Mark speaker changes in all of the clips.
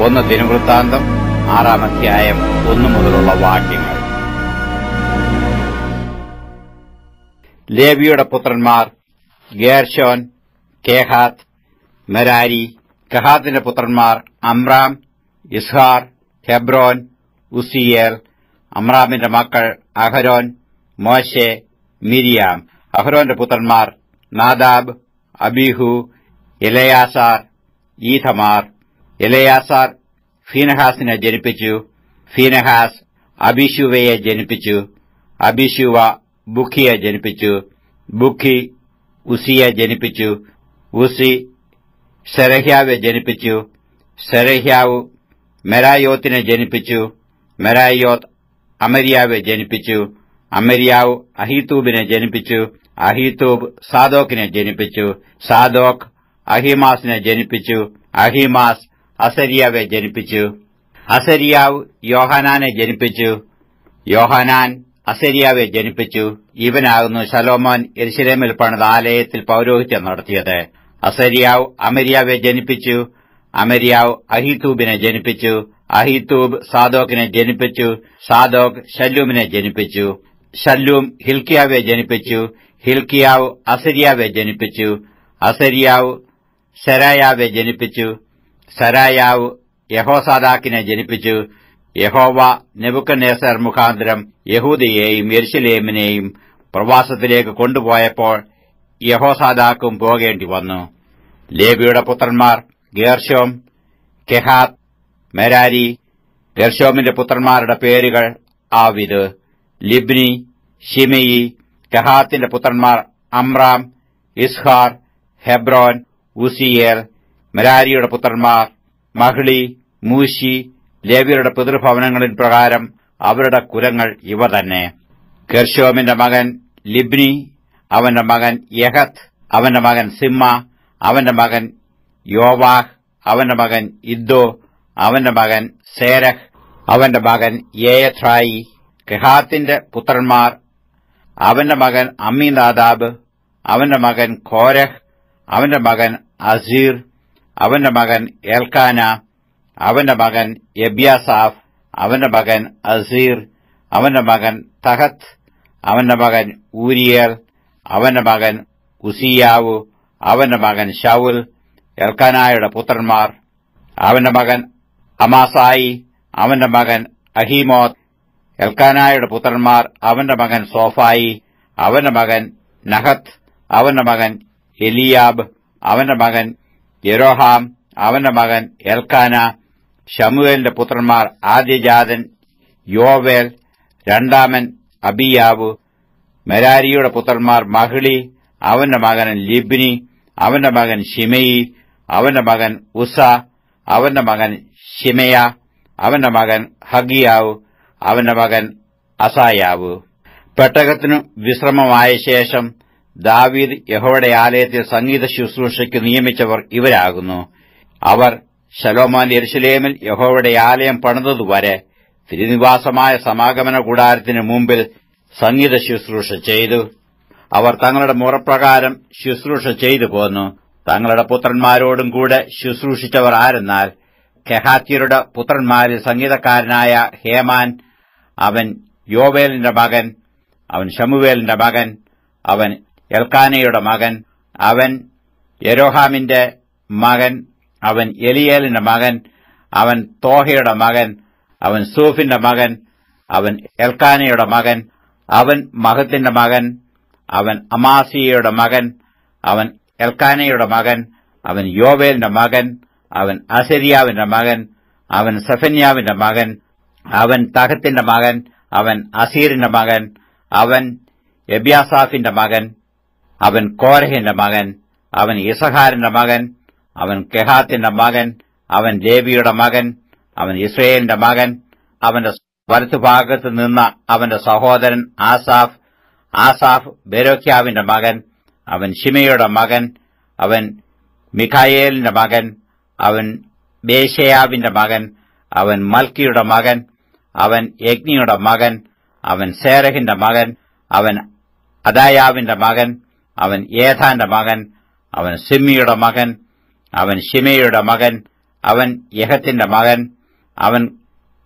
Speaker 1: 1 ദിനവൃത്താന്തം 6-ാം അധ്യായം 1 മുതലുള്ള വാക്യങ്ങൾ. ലേവിയുടെ പുത്രന്മാർ ഗേർശോൻ, കേഹാത്ത്, മെരാരി. കഹാത്തിന്റെ പുത്രന്മാർ അമ്രാം, ഇസ്ഹാർ, ഹെബ്രോൻ, ഉസിയേൽ. അമ്രാമിന്റെ മക്കൾ അഹരോൻ, മോശെ, മിരിയാം. അഹരോന്റെ പുത്രന്മാർ നാദാബ്, അബീഹു, എലെയാസാർ, ഈഥമാർ. എലെയാസാർ ഫീനഹാസിനെ ജനിപ്പിച്ചു. ഫീനഹാസ് അബീശൂവയെ ജനിപ്പിച്ചു. അബീശൂവ ബുഖിയെ ജനിപ്പിച്ചു. ബുഖി ഉസിയെ ജനിപ്പിച്ചു. ഉസി സെരഹ്യാവെ ജനിപ്പിച്ചു. സെരഹ്യാവ് മെരായോത്തിനെ ജനിപ്പിച്ചു. മെരായോത്ത് അമര്യാവെ ജനിപ്പിച്ചു. അമര്യാവ് അഹീത്തൂബിനെ ജനിപ്പിച്ചു. അഹീത്തൂബ് സാദോക്കിനെ ജനിപ്പിച്ചു. സാദോക്ക് അഹിമാസിനെ ജനിപ്പിച്ചു. അഹിമാസ് അസര്യാവെ ജനിപ്പിച്ചു. അസര്യാവ് യോഹാനാനെ ജനിപ്പിച്ചു. യോഹാനാൻ അസര്യാവെ ജനിപ്പിച്ചു. ഇവനാകുന്നു ശലോമോൻ യെരൂശലേമിൽ പണിത ആലയത്തിൽ പൌരോഹിത്യം നടത്തിയത്. അസര്യാവ് അമര്യാവെ ജനിപ്പിച്ചു. അമര്യാവ് അഹീത്തൂബിനെ ജനിപ്പിച്ചു. അഹീത്തൂബ് സാദോക്കിനെ ജനിപ്പിച്ചു. സാദോക്ക് ശല്ലൂമിനെ ജനിപ്പിച്ചു. ശല്ലൂം ഹിൽക്കിയാവെ ജനിപ്പിച്ചു. ഹിൽക്കിയാവ് അസര്യാവെ ജനിപ്പിച്ചു. അസര്യാവ് സെരായാവെ ജനിപ്പിച്ചു. സെരായാവ് യഹോസാദാക്കിനെ ജനിപ്പിച്ചു. യഹോവ നെബൂഖദ്നേസർ മുഖാന്തരം യഹൂദയെയും യെരൂശലേമിനെയും പ്രവാസത്തിലേക്ക് കൊണ്ടുപോയപ്പോൾ യഹോസാദാക്കും പോകേണ്ടി വന്നു. ലേവിയുടെ പുത്രന്മാർ ഗേർശോം, കെഹാത്ത്, മെരാരി. ഗേർശോമിന്റെ പുത്രന്മാരുടെ പേരുകൾ ആവിത്, ലിബ്നി, ശിമെയി. കെഹാത്തിന്റെ പുത്രന്മാർ അമ്രാം, ഇസ്ഹാർ, ഹെബ്രോൻ, ഉസിയേൽ. മെരാരിയുടെ പുത്രന്മാർ മഹ്ലി, മൂശി. ലേവ്യരുടെ പിതൃഭവനങ്ങളിൽ പ്രകാരം അവരുടെ കുലങ്ങൾ ഇവ തന്നെ. ഗേർശോമിന്റെ മകൻ ലിബ്നി, അവന്റെ മകൻ യഹത്ത്, അവന്റെ മകൻ സിമ്മ, അവന്റെ മകൻ യോവാഹ്, അവന്റെ മകൻ ഇദ്ദോ, അവന്റെ മകൻ സേരഹ്, അവന്റെ മകൻ യേയഥ്രായി. കെഹാത്തിന്റെ പുത്രന്മാർ അവന്റെ മകൻ അമ്മീനാദാബ്, അവന്റെ മകൻ കോരഹ്, അവന്റെ മകൻ അസീർ, അവന്റെ മകൻ എൽക്കാന, അവന്റെ മകൻ എബ്യാസാഫ്, അവന്റെ മകൻ അസീർ, അവന്റെ മകൻ തഹത്ത്, അവന്റെ മകൻ ഊരിയേൽ, അവന്റെ മകൻ ഉസിയാവു, അവന്റെ മകൻ ശൌൽ. എൽക്കാനായുടെ പുത്രന്മാർ അവന്റെ മകൻ അമാസായി, അവന്റെ മകൻ അഹീമോത്ത്. എൽക്കാനായുടെ പുത്രന്മാർ അവന്റെ മകൻ സോഫായി, അവന്റെ മകൻ നഹത്ത്, അവന്റെ മകൻ എലിയാബ്, അവന്റെ മകൻ യെരോഹാം, അവന്റെ മകൻ എൽക്കാന. ശമൂവേലിന്റെ പുത്രന്മാർ ആദ്യജാതൻ യോവേൽ, രണ്ടാമൻ അബിയാവ്. മെരാരിയുടെ പുത്രന്മാർ മഹ്ലി, അവന്റെ മകൻ ലിബ്നി, അവന്റെ മകൻ ശിമെയി, അവന്റെ മകൻ ഉസ, അവന്റെ മകൻ ശിമെയ, അവന്റെ മകൻ ഹഗിയാവ്, അവന്റെ മകൻ അസായാവ്. പെട്ടകത്തിനു വിശ്രമമായ ശേഷം ദാവീദ് യഹോവയുടെ ആലയത്തിൽ സംഗീത ശുശ്രൂഷയ്ക്ക് നിയമിച്ചവർ ഇവരാകുന്നു. അവർ ശലോമോൻ യെരൂശലേമിൽ യഹോവയുടെ ആലയം പണിതതുവരെ തിരുനിവാസമായ സമാഗമന കൂടാരത്തിന് മുമ്പിൽ സംഗീത ശുശ്രൂഷ ചെയ്തു. അവർ തങ്ങളുടെ മുറപ്രകാരം ശുശ്രൂഷ ചെയ്തു പോന്നു. തങ്ങളുടെ പുത്രന്മാരോടും കൂടെ ശുശ്രൂഷിച്ചവർ ആരെന്നാൽ കെഹാത്യരുടെ പുത്രന്മാരിൽ സംഗീതക്കാരനായ ഹേമാൻ, അവൻ യോവേലിന്റെ മകൻ, അവൻ ശമൂവേലിന്റെ മകൻ, അവൻ എൽക്കാനയുടെ മകൻ, അവൻ യെരോഹാമിന്റെ മകൻ, അവൻ എലിയേലിന്റെ മകൻ, അവൻ തോഹയുടെ മകൻ, അവൻ സൂഫിന്റെ മകൻ, അവൻ എൽക്കാനയുടെ മകൻ, അവൻ മഹത്തിന്റെ മകൻ, അവൻ അമാസിയയുടെ മകൻ, അവൻ എൽക്കാനയുടെ മകൻ, അവൻ യോവേലിന്റെ മകൻ, അവൻ അസര്യാവിന്റെ മകൻ, അവൻ സെഫന്യാവിന്റെ മകൻ, അവൻ തഹത്തിന്റെ മകൻ, അവൻ അസീറിന്റെ മകൻ, അവൻ എബ്യാസാഫിന്റെ മകൻ, അവൻ കോരഹിന്റെ മകൻ, അവൻ ഇസഹാരിന്റെ മകൻ, അവൻ കെഹാത്തിന്റെ മകൻ, അവൻ ലേവിയുടെ മകൻ, അവൻ ഇസ്രയേലിന്റെ മകൻ. അവന്റെ വലത്തുഭാഗത്ത് നിന്ന അവന്റെ സഹോദരൻ ആസാഫ്. ആസാഫ് ബെരോഖ്യാവിന്റെ മകൻ, അവൻ ശിമയുടെ മകൻ, അവൻ മിഖായേലിന്റെ മകൻ, അവൻ ബേശയാവിന്റെ മകൻ, അവൻ മൽക്കിയുടെ മകൻ, അവൻ യഗ്നിയുടെ മകൻ, അവൻ സേരഹിന്റെ മകൻ, അവൻ അദായാവിന്റെ മകൻ, അവൻ ഏഥാന്റെ മകൻ, അവൻ സിമ്മിയുടെ മകൻ, അവൻ ശിമയുടെ മകൻ, അവൻ യഹത്തിന്റെ മകൻ, അവൻ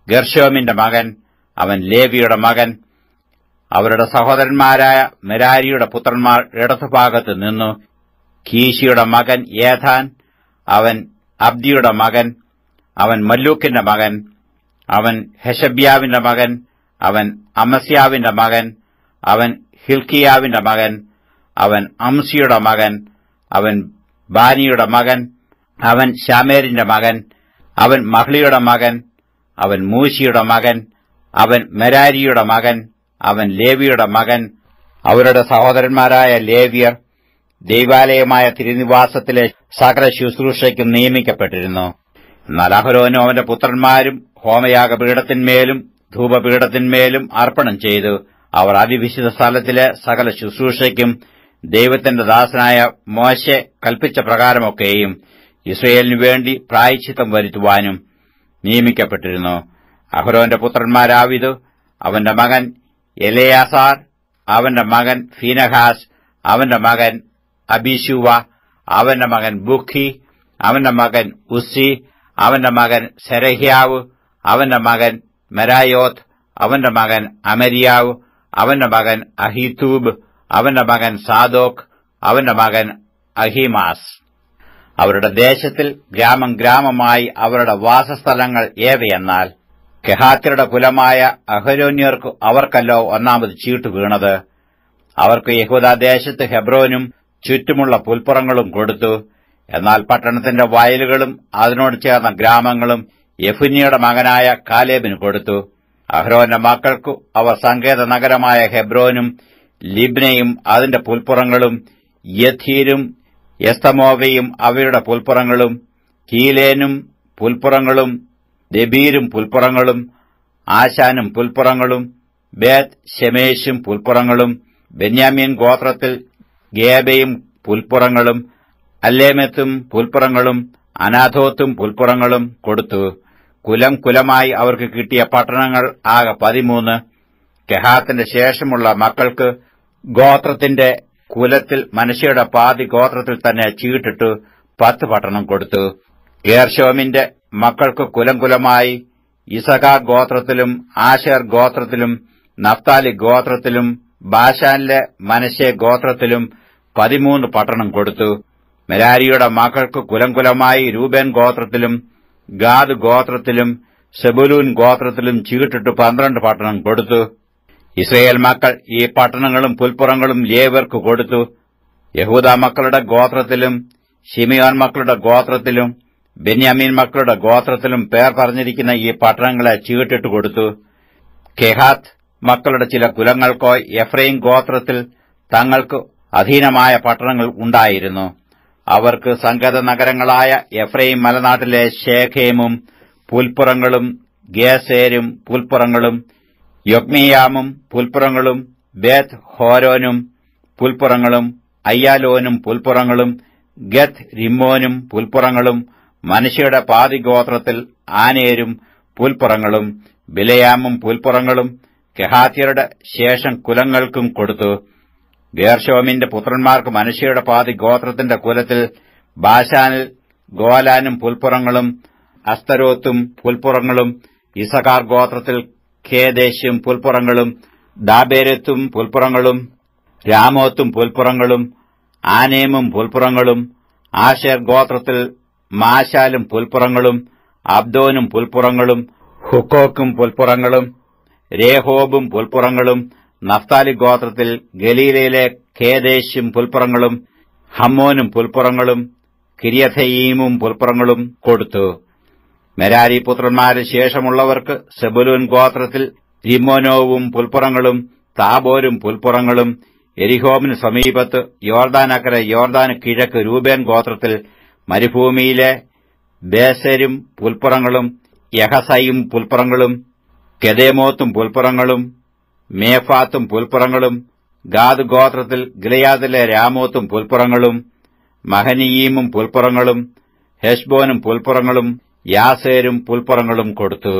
Speaker 1: ഗെർശോമിന്റെ മകൻ, അവൻ ലേവിയുടെ മകൻ. അവരുടെ സഹോദരന്മാരായ മെരാരിയുടെ പുത്രന്മാർ ഇടതുഭാഗത്ത് നിന്നു. കീശിയുടെ മകൻ ഏഥാൻ, അവൻ അബ്ദിയുടെ മകൻ, അവൻ മല്ലൂക്കിന്റെ മകൻ, അവൻ ഹെശബ്യാവിന്റെ മകൻ, അവൻ അമസ്യാവിന്റെ മകൻ, അവൻ ഹിൽക്കിയാവിന്റെ മകൻ, അവൻ അംസിയുടെ മകൻ, അവൻ ബാനിയുടെ മകൻ, അവൻ ശാമേരിന്റെ മകൻ, അവൻ മഹ്ലിയുടെ മകൻ, അവൻ മൂശിയുടെ മകൻ, അവൻ മെരാരിയുടെ മകൻ, അവൻ ലേവിയുടെ മകൻ. അവരുടെ സഹോദരന്മാരായ ലേവ്യർ ദൈവാലയമായ തിരുനിവാസത്തിലെ സകല ശുശ്രൂഷയ്ക്കും നിയമിക്കപ്പെട്ടിരുന്നു. എന്നാൽ അഹരോനും അവന്റെ പുത്രന്മാരും ഹോമയാഗപീഠത്തിന്മേലും ധൂപപീഠത്തിന്മേലും അർപ്പണം ചെയ്തു. അവർ അതിവിശുദ്ധ സ്ഥലത്തിലെ സകല ശുശ്രൂഷയ്ക്കും ദൈവത്തിന്റെ ദാസനായ മോശെ കൽപ്പിച്ച പ്രകാരമൊക്കെയും ഇസ്രയേലിനു വേണ്ടി പ്രായശ്ചിത്തം വരുത്തുവാനും നിയമിക്കപ്പെട്ടിരുന്നു. അഹരോന്റെ പുത്രന്മാരാവിത്: അവന്റെ മകൻ എലെയാസാർ, അവന്റെ മകൻ ഫീനഹാസ്, അവന്റെ മകൻ അബീശൂവ, അവന്റെ മകൻ ബുഖി, അവന്റെ മകൻ ഉസ്സി, അവന്റെ മകൻ സെരഹ്യാവ്, അവന്റെ മകൻ മെരായോത്ത്, അവന്റെ മകൻ അമര്യാവ്, അവന്റെ മകൻ അഹീതൂബ്, അവന്റെ മകൻ സാദോക്ക്, അവന്റെ മകൻ അഹീമാസ്. അവരുടെ ദേശത്തിൽ ഗ്രാമം ഗ്രാമമായി അവരുടെ വാസസ്ഥലങ്ങൾ ഏവയെന്നാൽ കെഹാത്യരുടെ കുലമായ അഹരോന്യർക്ക് അവർക്കല്ലോ ഒന്നാമത് ചീട്ട് വീണത്. അവർക്ക് യഹൂദാദേശത്ത് ഹെബ്രോനും ചുറ്റുമുള്ള പുൽപ്പുറങ്ങളും കൊടുത്തു. എന്നാൽ പട്ടണത്തിന്റെ വയലുകളും അതിനോട് ചേർന്ന ഗ്രാമങ്ങളും യെഫുന്യയുടെ മകനായ കാലേബിന് കൊടുത്തു. അഹ്രോന്റെ മക്കൾക്കു അവർ സങ്കേത നഗരമായ ഹെബ്രോനും ലിബ്നയും അതിന്റെ പുൽപ്പുറങ്ങളും യഥീരും എസ്തമോവയും അവയുടെ പുൽപ്പുറങ്ങളും കീലേനും പുൽപ്പുറങ്ങളും ദെബീരും പുൽപ്പുറങ്ങളും ആശാനും പുൽപ്പുറങ്ങളും ബേത് ശെമേശും പുൽപ്പുറങ്ങളും ബെന്യാമീൻ ഗോത്രത്തിൽ ഗേബയും പുൽപ്പുറങ്ങളും അല്ലേമെത്തും പുൽപ്പുറങ്ങളും അനാഥോത്തും പുൽപ്പുറങ്ങളും കൊടുത്തു. കുലം കുലമായി അവർക്ക് കിട്ടിയ പട്ടണങ്ങൾ ആകെ 13. കെഹാത്തിന്റെ ശേഷമുള്ള മക്കൾക്ക് ഗോത്രത്തിന്റെ കുലത്തിൽ മനശ്ശെയുടെ പാതി ഗോത്രത്തിൽ തന്നെ ചീട്ടിട്ടു 10 പട്ടണം കൊടുത്തു. ഗേർശോമിന്റെ മക്കൾക്ക് കുലം കുലമായി ഇസഖാർ ഗോത്രത്തിലും ആശേർ ഗോത്രത്തിലും നഫ്താലി ഗോത്രത്തിലും ബാശാനിലെ മനശ്ശെ ഗോത്രത്തിലും 13 പട്ടണം കൊടുത്തു. മെരാരിയുടെ മക്കൾക്ക് കുലം കുലമായി രൂബേൻ ഗോത്രത്തിലും ഗാദ് ഗോത്രത്തിലും സെബുലൂൻ ഗോത്രത്തിലും ചീട്ടിട്ട് 12 പട്ടണം കൊടുത്തു. ഇസ്രയേൽ മക്കൾ ഈ പട്ടണങ്ങളും പുൽപ്പുറങ്ങളും ലേവ്യർക്ക് കൊടുത്തു. യഹൂദാ മക്കളുടെ ഗോത്രത്തിലും ശിമിയോൻ മക്കളുടെ ഗോത്രത്തിലും ബെന്യാമീൻ മക്കളുടെ ഗോത്രത്തിലും പേർ പറഞ്ഞിരിക്കുന്ന ഈ പട്ടണങ്ങളെ ചീട്ടിട്ട് കൊടുത്തു. കെഹാത്ത് മക്കളുടെ ചില കുലങ്ങൾക്കോ എഫ്രൈം ഗോത്രത്തിൽ തങ്ങൾക്ക് അധീനമായ പട്ടണങ്ങൾ ഉണ്ടായിരുന്നു. അവർക്ക് സങ്കേത നഗരങ്ങളായ എഫ്രൈം മലനാട്ടിലെ ശേഖേമും പുൽപ്പുറങ്ങളും ഗേസേരും പുൽപ്പുറങ്ങളും യൊക്മിയാമും പുൽപ്പുറങ്ങളും ബേത് ഹോരോനും പുൽപ്പുറങ്ങളും അയ്യാലോനും പുൽപ്പുറങ്ങളും ഗത്ത് റിമ്മോനും പുൽപ്പുറങ്ങളും മനശ്ശെയുടെ പാതി ഗോത്രത്തിൽ ആനേരും പുൽപ്പുറങ്ങളും ബിലയാമും പുൽപ്പുറങ്ങളും കെഹാത്യരുടെ ശേഷം കുലങ്ങൾക്കും കൊടുത്തു. ഗേർശോമിന്റെ പുത്രന്മാർക്ക് മനശ്ശെയുടെ പാതി ഗോത്രത്തിന്റെ കുലത്തിൽ ബാശാനിൽ ഗോലാനും പുൽപ്പുറങ്ങളും അസ്തരോത്തും പുൽപ്പുറങ്ങളും ഇസഖാർ ഗോത്രത്തിൽ ഖേദേശും പുൽപ്പുറങ്ങളും ദാബേരത്തും പുൽപ്പുറങ്ങളും രാമോത്തും പുൽപ്പുറങ്ങളും ആനേമും പുൽപ്പുറങ്ങളും ആശേർ ഗോത്രത്തിൽ മാശാലും പുൽപ്പുറങ്ങളും അബ്ദോനും പുൽപ്പുറങ്ങളും ഹുക്കോക്കും പുൽപ്പുറങ്ങളും രേഹോബും പുൽപ്പുറങ്ങളും നഫ്താലി ഗോത്രത്തിൽ ഗലീലയിലെ ഖേദേശും പുൽപ്പുറങ്ങളും ഹമ്മോനും പുൽപ്പുറങ്ങളും കിര്യഥയീമും പുൽപ്പുറങ്ങളും കൊടുത്തു. മെരാരി പുത്രന്മാരിൽ ശേഷമുള്ളവർക്ക് സെബുലൂൻ ഗോത്രത്തിൽ രിമോനോവും പുൽപ്പുറങ്ങളും താബോരും പുൽപ്പുറങ്ങളും എരിഹോമിന് സമീപത്ത് യോർദാനക്കരെ യോർദാന് കിഴക്ക് രൂബേൻ ഗോത്രത്തിൽ മരുഭൂമിയിലെ ബേസരും പുൽപ്പുറങ്ങളും യഹസയും പുൽപ്പുറങ്ങളും കെദേമോത്തും പുൽപ്പുറങ്ങളും മേഫാത്തും പുൽപ്പുറങ്ങളും ഗാദ് ഗോത്രത്തിൽ ഗിലെയാദിലെ രാമോത്തും പുൽപ്പുറങ്ങളും മഹനീയീമും പുൽപ്പുറങ്ങളും ഹെശ്ബോനും പുൽപ്പുറങ്ങളും യാസേരും പുൽപ്പുറങ്ങളും കൊടുത്തു.